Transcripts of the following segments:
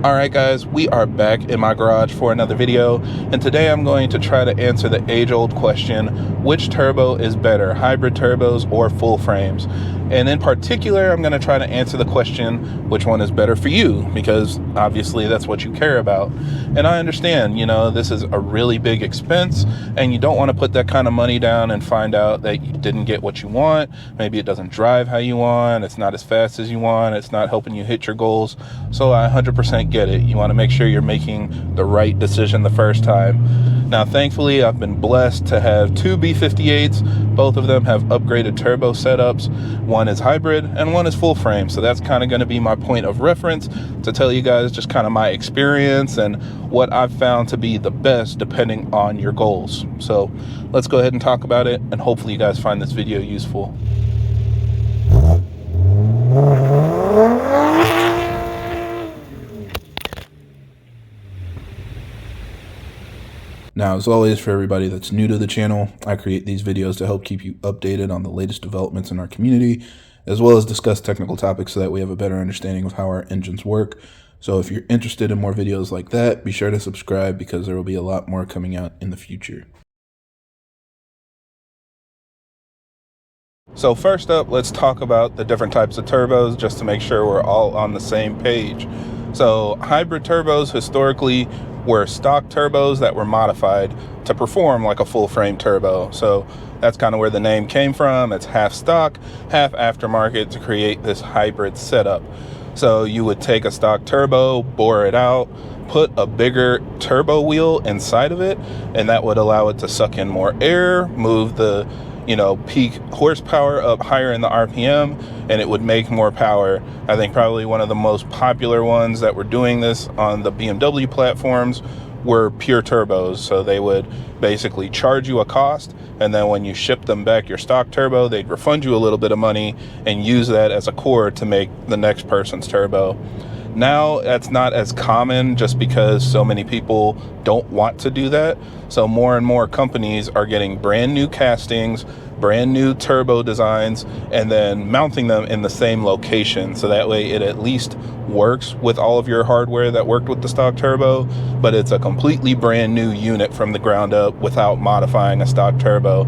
Alright guys, we are back in my garage for another video, and today I'm going to try to answer the age-old question, which turbo is better, hybrid turbos or full frames? And in particular, I'm going to try to answer the question, which one is better for you? Because obviously that's what you care about. And I understand, you know, this is a really big expense, and you don't want to put that kind of money down and find out that you didn't get what you want. Maybe it doesn't drive how you want, it's not as fast as you want, it's not helping you hit your goals. So I 100% get it. You want to make sure you're making the right decision the first time. Now, thankfully, I've been blessed to have two B58s. Both of them have upgraded turbo setups. One is hybrid and one is full frame. So that's kind of going to be my point of reference to tell you guys just kind of my experience and what I've found to be the best depending on your goals. So let's go ahead and talk about it, and hopefully you guys find this video useful. Now, as always, for everybody that's new to the channel, I create these videos to help keep you updated on the latest developments in our community, as well as discuss technical topics so that we have a better understanding of how our engines work. So if you're interested in more videos like that, be sure to subscribe because there will be a lot more coming out in the future. So first up, let's talk about the different types of turbos just to make sure we're all on the same page. So hybrid turbos historically were stock turbos that were modified to perform like a full frame turbo. So that's kind of where the name came from. It's half stock, half aftermarket to create this hybrid setup. So you would take a stock turbo, bore it out, put a bigger turbo wheel inside of it, and that would allow it to suck in more air, move the peak horsepower up higher in the RPM, and it would make more power. I think probably one of the most popular ones that were doing this on the BMW platforms were pure turbos. So they would basically charge you a cost, and then when you ship them back your stock turbo, they'd refund you a little bit of money and use that as a core to make the next person's turbo. Now that's not as common just because so many people don't want to do that. So more and more companies are getting brand new castings, brand new turbo designs, and then mounting them in the same location. So that way it at least works with all of your hardware that worked with the stock turbo, but it's a completely brand new unit from the ground up without modifying a stock turbo.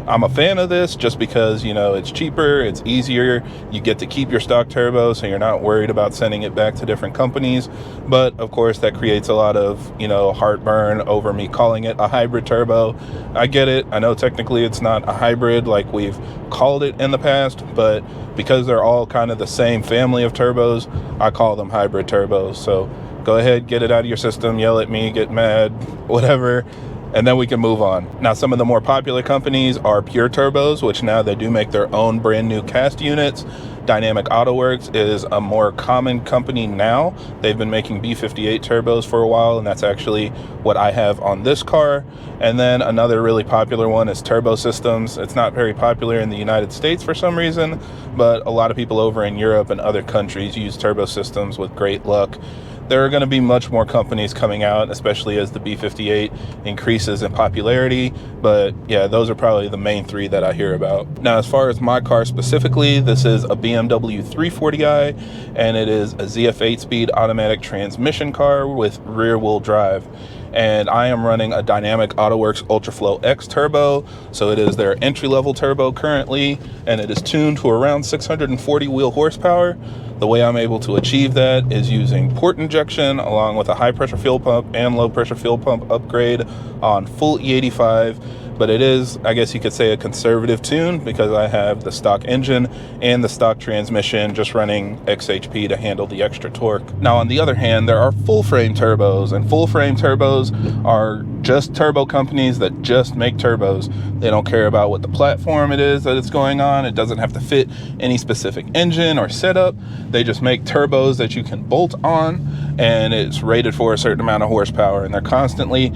I'm a fan of this just because, it's cheaper, it's easier, you get to keep your stock turbo so you're not worried about sending it back to different companies. But of course that creates a lot of, heartburn over me calling it a hybrid turbo. I get it. I know technically it's not a hybrid like we've called it in the past, but because they're all kind of the same family of turbos, I call them hybrid turbos. So go ahead, get it out of your system, yell at me, get mad, whatever, and then we can move on. Now, some of the more popular companies are Pure Turbos, which now they do make their own brand new cast units. Dynamic AutoWorks is a more common company now. They've been making B58 turbos for a while, and that's actually what I have on this car. And then another really popular one is Turbo Systems. It's not very popular in the United States for some reason, but a lot of people over in Europe and other countries use Turbo Systems with great luck. There are going to be much more companies coming out, especially as the B58 increases in popularity. But yeah, those are probably the main three that I hear about. Now, as far as my car specifically, this is a BMW 340i, and it is a ZF 8-speed automatic transmission car with rear-wheel drive. And I am running a Dynamic AutoWorks UltraFlow X turbo. So it is their entry-level turbo currently, and it is tuned to around 640 wheel horsepower. The way I'm able to achieve that is using port injection along with a high pressure fuel pump and low pressure fuel pump upgrade on full E85. But it is, I guess you could say, a conservative tune because I have the stock engine and the stock transmission just running XHP to handle the extra torque. Now, on the other hand, there are full frame turbos, and full frame turbos are just turbo companies that just make turbos. They don't care about what the platform it is that it's going on. It doesn't have to fit any specific engine or setup. They just make turbos that you can bolt on, and it's rated for a certain amount of horsepower. And they're constantly,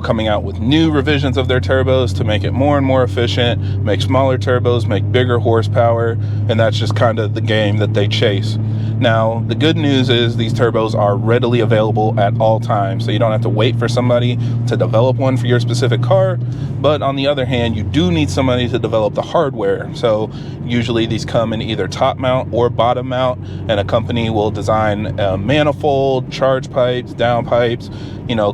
coming out with new revisions of their turbos to make it more and more efficient, make smaller turbos, make bigger horsepower, and that's just kind of the game that they chase. Now, the good news is these turbos are readily available at all times, so you don't have to wait for somebody to develop one for your specific car. But on the other hand, you do need somebody to develop the hardware. So usually these come in either top mount or bottom mount, and a company will design a manifold, charge pipes, down pipes,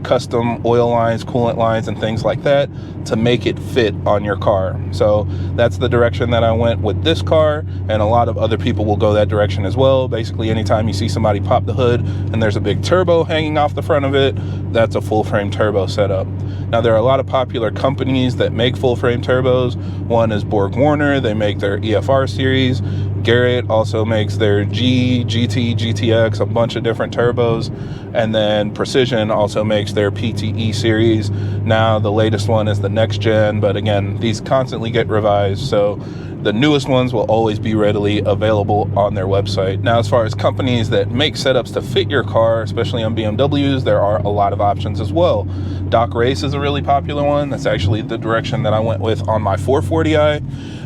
custom oil lines, coolant lines, and things like that to make it fit on your car. So that's the direction that I went with this car, and a lot of other people will go that direction as well. Basically, anytime you see somebody pop the hood and there's a big turbo hanging off the front of it, that's a full frame turbo setup. Now, there are a lot of popular companies that make full frame turbos. One is Borg Warner. They make their EFR series. Garrett also makes their G, GT, GTX, a bunch of different turbos. And then Precision also makes their PTE series. Now the latest one is the next gen, but again, these constantly get revised, so the newest ones will always be readily available on their website. Now, as far as companies that make setups to fit your car, especially on BMWs, there are a lot of options as well. Doc Race is a really popular one. That's actually the direction that I went with on my 440i.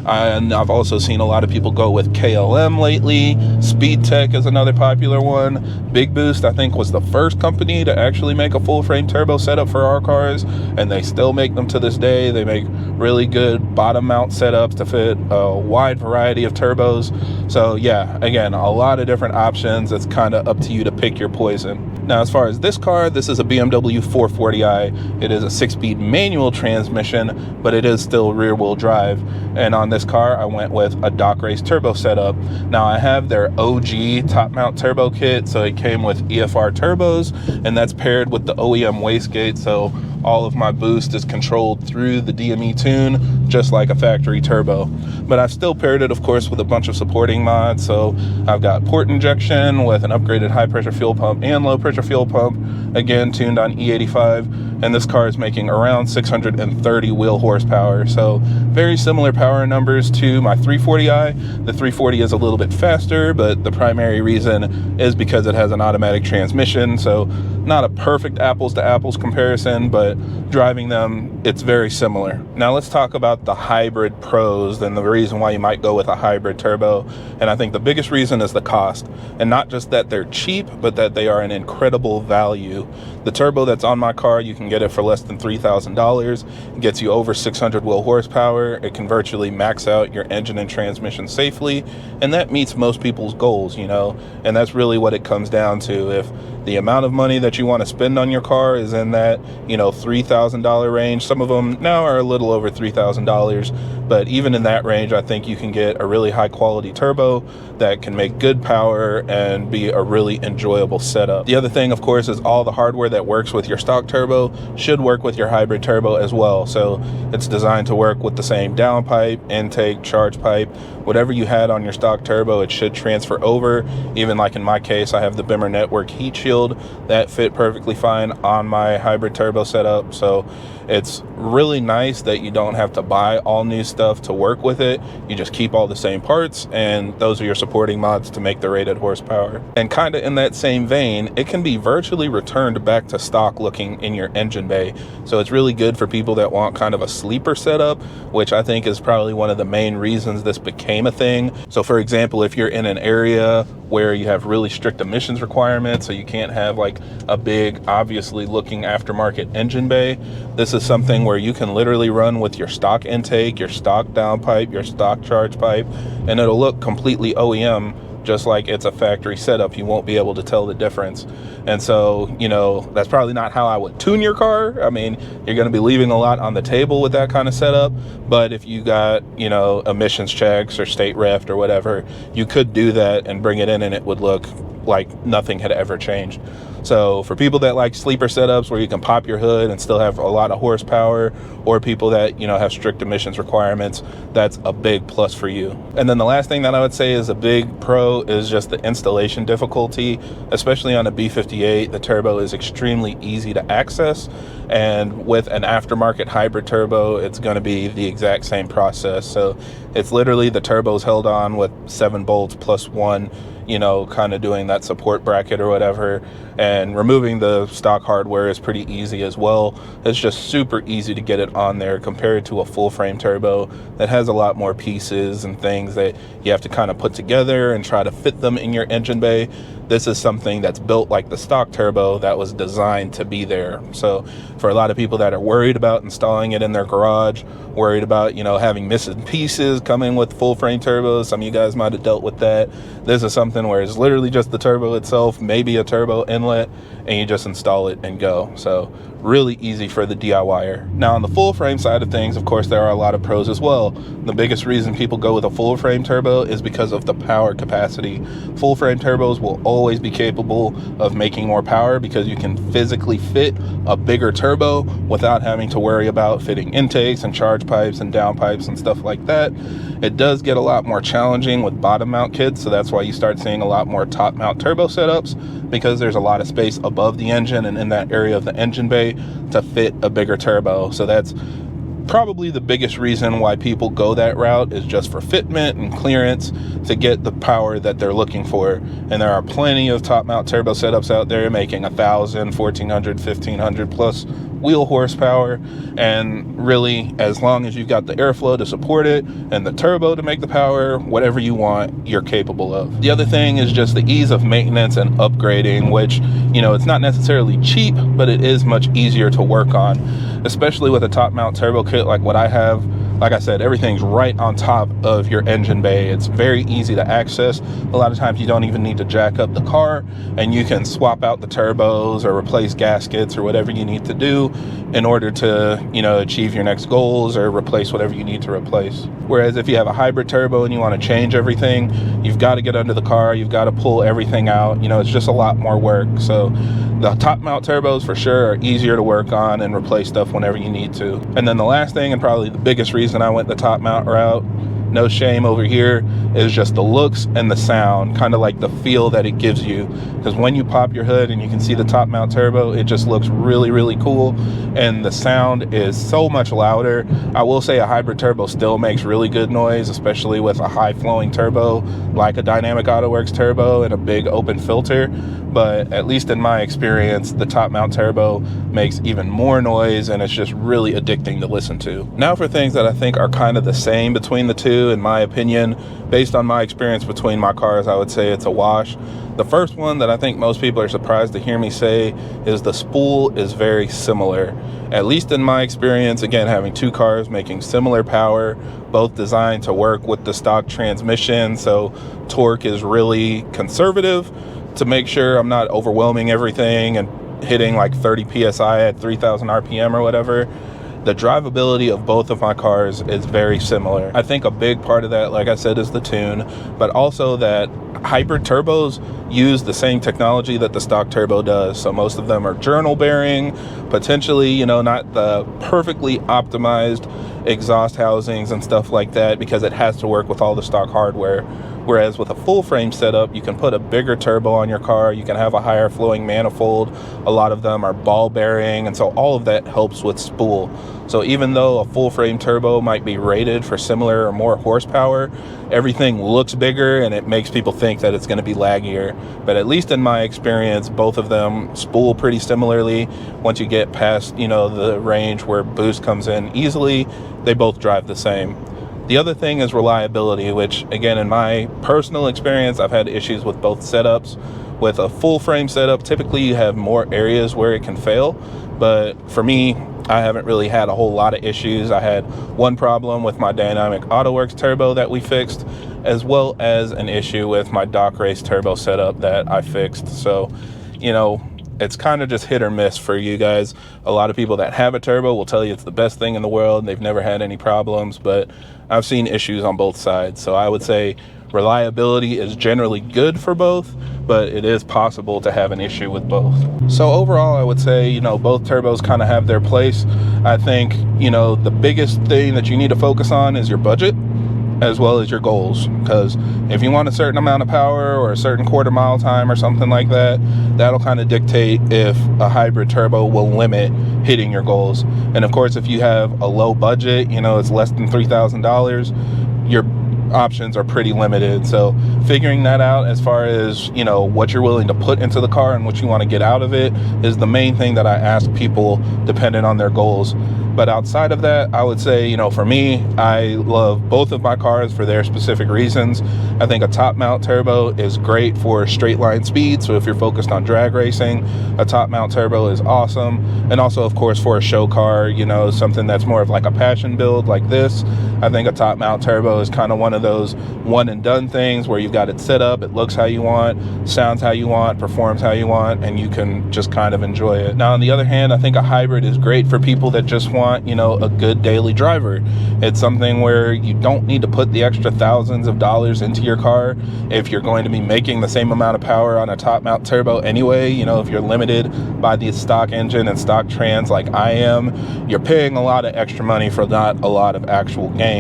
And I've also seen a lot of people go with KLM lately. Speed Tech is another popular one. Big Boost, I think, was the first company to actually make a full frame turbo setup for our cars, and they still make them to this day. They make really good bottom mount setups to fit a wide variety of turbos. So yeah, again, a lot of different options. It's kind of up to you to pick your poison. Now, as far as this car, this is a BMW 440i. It is a 6-speed manual transmission, but it is still rear-wheel drive. And on this car, I went with a Doc Race turbo setup. Now, I have their OG top-mount turbo kit, so it came with EFR turbos, and that's paired with the OEM wastegate, so all of my boost is controlled through the DME tune, just like a factory turbo. But I've still paired it, of course, with a bunch of supporting mods. So I've got port injection with an upgraded high-pressure fuel pump and low-pressure fuel pump, again tuned on E85. And this car is making around 630 wheel horsepower. So very similar power numbers to my 340i. The 340 is a little bit faster, but the primary reason is because it has an automatic transmission. So not a perfect apples to apples comparison, but driving them, it's very similar. Now let's talk about the hybrid pros and the reason why you might go with a hybrid turbo. And I think the biggest reason is the cost, and not just that they're cheap, but that they are an incredible value. The turbo that's on my car, you can get it for less than $3,000. It gets you over 600 wheel horsepower. It can virtually max out your engine and transmission safely, and that meets most people's goals, and that's really what it comes down to. If the amount of money that you want to spend on your car is in that, $3,000 range. Some of them now are a little over $3,000, but even in that range, I think you can get a really high quality turbo that can make good power and be a really enjoyable setup. The other thing, of course, is all the hardware that works with your stock turbo should work with your hybrid turbo as well. So it's designed to work with the same downpipe, intake, charge pipe, whatever you had on your stock turbo, it should transfer over. Even like in my case, I have the Bimmer Network heat shield that fit perfectly fine on my hybrid turbo setup. So it's really nice that you don't have to buy all new stuff to work with it. You just keep all the same parts, and those are your supporting mods to make the rated horsepower. And kind of in that same vein, it can be virtually returned back to stock looking in your engine bay. So it's really good for people that want kind of a sleeper setup, which I think is probably one of the main reasons this became a thing. So for example, if you're in an area where you have really strict emissions requirements, so you can't have like a big, obviously looking aftermarket engine bay, this is something where you can literally run with your stock intake, your stock downpipe, your stock charge pipe, and it'll look completely OEM, just like it's a factory setup. You won't be able to tell the difference. And so, that's probably not how I would tune your car. I mean, you're going to be leaving a lot on the table with that kind of setup. But if you got, emissions checks or state ref or whatever, you could do that and bring it in, and it would look like nothing had ever changed. So for people that like sleeper setups where you can pop your hood and still have a lot of horsepower, or people that, have strict emissions requirements, that's a big plus for you. And then the last thing that I would say is a big pro is just the installation difficulty, especially on a B58. The turbo is extremely easy to access, and with an aftermarket hybrid turbo, it's going to be the exact same process. So it's literally the turbo's held on with 7 bolts plus 1. you know, kind of doing that support bracket or whatever. And removing the stock hardware is pretty easy as well. It's just super easy to get it on there compared to a full frame turbo that has a lot more pieces and things that you have to kind of put together and try to fit them in your engine bay. This is something that's built like the stock turbo that was designed to be there. So for a lot of people that are worried about installing it in their garage, worried about, you know, having missing pieces coming with full frame turbos, some of you guys might have dealt with that. This is something where it's literally just the turbo itself, maybe a turbo inlet, and you just install it and go. So really easy for the DIYer. Now on the full frame side of things, of course, there are a lot of pros as well. The biggest reason people go with a full frame turbo is because of the power capacity. Full frame turbos will always be capable of making more power because you can physically fit a bigger turbo without having to worry about fitting intakes and charge pipes and down pipes and stuff like that. It does get a lot more challenging with bottom mount kits, so that's why you start seeing a lot more top mount turbo setups, because there's a lot of space above the engine and in that area of the engine bay to fit a bigger turbo. So that's probably the biggest reason why people go that route, is just for fitment and clearance to get the power that they're looking for. And there are plenty of top mount turbo setups out there making 1,000, 1,400, 1,500 plus wheel horsepower, and really, as long as you've got the airflow to support it and the turbo to make the power, whatever you want, you're capable of. The other thing is just the ease of maintenance and upgrading, which, you know, it's not necessarily cheap, but it is much easier to work on, especially with a top mount turbo kit like what I have. Like I said, everything's right on top of your engine bay. It's very easy to access. A lot of times you don't even need to jack up the car, and you can swap out the turbos or replace gaskets or whatever you need to do in order to, you know, achieve your next goals or replace whatever you need to replace. Whereas if you have a hybrid turbo and you want to change everything, you've got to get under the car, you've got to pull everything out. You know, it's just a lot more work. So the top mount turbos for sure are easier to work on and replace stuff whenever you need to. And then the last thing, and probably the biggest reason I went the top mount route, no shame over here, is just the looks and the sound, kind of like the feel that it gives you. Because when you pop your hood and you can see the top mount turbo, it just looks really, really cool. And the sound is so much louder. I will say a hybrid turbo still makes really good noise, especially with a high flowing turbo like a Dynamic AutoWorks turbo and a big open filter. But at least in my experience, the top mount turbo makes even more noise, and it's just really addicting to listen to. Now for things that I think are kind of the same between the two, in my opinion, based on my experience between my cars, I would say it's a wash. The first one that I think most people are surprised to hear me say is the spool is very similar. At least in my experience, again, having two cars making similar power, both designed to work with the stock transmission, so torque is really conservative to make sure I'm not overwhelming everything and hitting like 30 psi at 3,000 RPM or whatever. The drivability of both of my cars is very similar. I think a big part of that, like I said, is the tune, but also that hybrid turbos use the same technology that the stock turbo does. So most of them are journal bearing, potentially, you know, not the perfectly optimized exhaust housings and stuff like that, because it has to work with all the stock hardware. Whereas with a full frame setup, you can put a bigger turbo on your car, you can have a higher flowing manifold, a lot of them are ball bearing, and so all of that helps with spool. So even though a full frame turbo might be rated for similar or more horsepower, everything looks bigger and it makes people think that it's going to be laggier. But at least in my experience, both of them spool pretty similarly. Once you get past, you know, the range where boost comes in easily, they both drive the same. The other thing is reliability, which again, in my personal experience, I've had issues with both setups. With a full frame setup, typically you have more areas where it can fail, but for me, I haven't really had a whole lot of issues. I had one problem with my Dynamic AutoWorks turbo that we fixed, as well as an issue with my Dock Race turbo setup that I fixed. So, you know, it's kind of just hit or miss for you guys. A lot of people that have a turbo will tell you it's the best thing in the world and they've never had any problems, but I've seen issues on both sides. So I would say reliability is generally good for both, but it is possible to have an issue with both. So overall, I would say, you know, both turbos kind of have their place. I think, you know, the biggest thing that you need to focus on is your budget as well as your goals, because if you want a certain amount of power or a certain quarter mile time or something like that, that'll kind of dictate if a hybrid turbo will limit hitting your goals. And of course, if you have a low budget, you know, it's less than $3,000, your options are pretty limited. So figuring that out as far as, you know, what you're willing to put into the car and what you want to get out of it is the main thing that I ask people depending on their goals. But outside of that, I would say, you know, for me, I love both of my cars for their specific reasons. I think a top mount turbo is great for straight line speed. So if you're focused on drag racing, a top mount turbo is awesome. And also, of course, for a show car, you know, something that's more of like a passion build like this, I think a top mount turbo is kind of one of those one and done things where you've got it set up, it looks how you want, sounds how you want, performs how you want, and you can just kind of enjoy it. Now, on the other hand, I think a hybrid is great for people that just want, you know, a good daily driver. It's something where you don't need to put the extra thousands of dollars into your car if you're going to be making the same amount of power on a top mount turbo anyway. You know, if you're limited by the stock engine and stock trans like I am, you're paying a lot of extra money for not a lot of actual gains.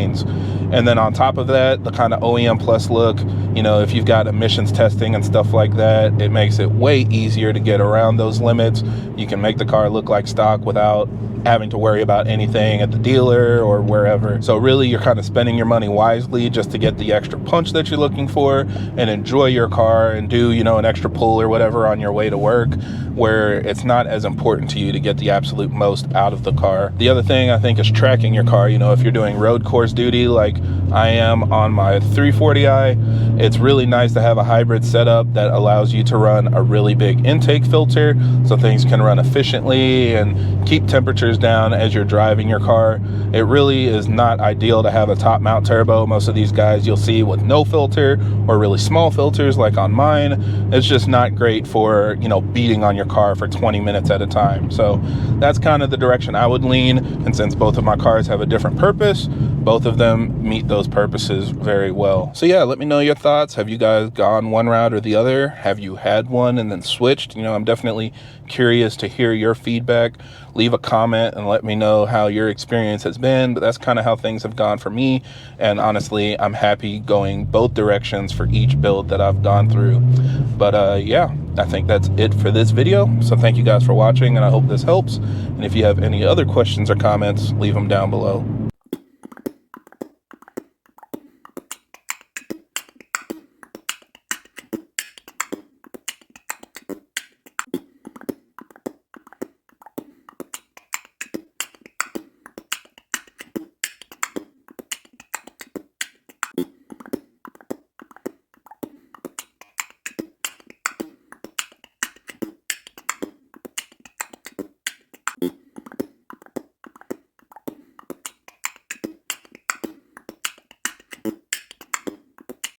And then on top of that, the kind of OEM plus look, you know, if you've got emissions testing and stuff like that, it makes it way easier to get around those limits. You can make the car look like stock without having to worry about anything at the dealer or wherever. So really, you're kind of spending your money wisely just to get the extra punch that you're looking for and enjoy your car and do, you know, an extra pull or whatever on your way to work, where it's not as important to you to get the absolute most out of the car. The other thing I think is tracking your car. You know, if you're doing road course duty like I am on my 340i, it's really nice to have a hybrid setup that allows you to run a really big intake filter so things can run efficiently and keep temperatures down as you're driving your car. It really is not ideal to have a top mount turbo. Most of these guys you'll see with no filter or really small filters like on mine. It's just not great for, you know, beating on your car for 20 minutes at a time. So that's kind of the direction I would lean. And since both of my cars have a different purpose, both of them meet those purposes very well. So yeah, let me know your thoughts. Have you guys gone one route or the other? Have you had one and then switched? You know, I'm definitely curious to hear your feedback. Leave a comment and let me know how your experience has been. But that's kind of how things have gone for me. And honestly, I'm happy going both directions for each build that I've gone through. But yeah, I think that's it for this video. So thank you guys for watching, and I hope this helps. And if you have any other questions or comments, leave them down below.